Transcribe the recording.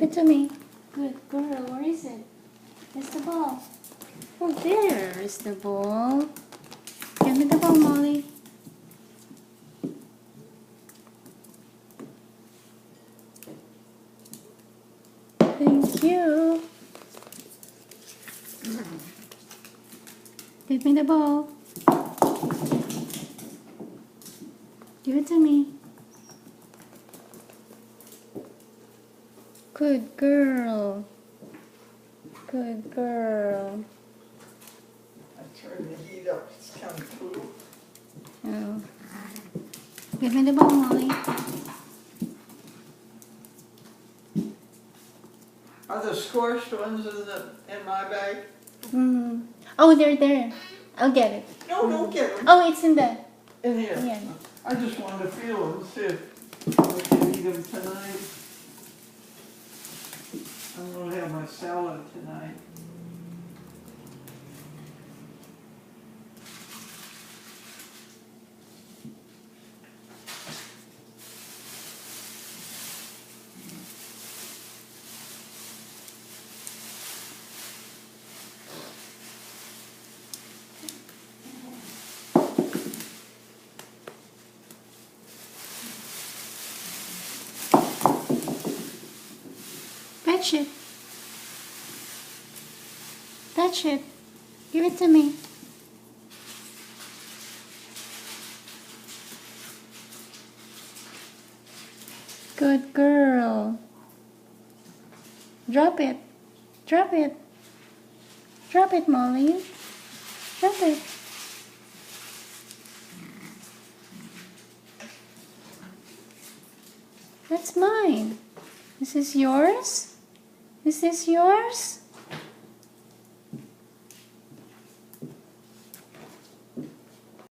Give it to me. Good girl. Where is it? Where's the ball? Oh, there is the ball. Give me the ball, Molly. Thank you. Give me the ball. Give it to me. Good girl. Good girl. I turned the heat up, it's kind of cool. Oh. Give me the ball, Molly. Are the scorched ones in my bag? Mm. Oh, they're there. I'll get it. No, don't get them. Oh, it's in the... In here. Yeah. I just wanted to feel them, see if I can eat them tonight. I'm gonna have my salad tonight. Touch it. Touch it. Give it to me. Good girl. Drop it. Drop it. Drop it, Molly. Drop it. That's mine. This is yours? Is this yours?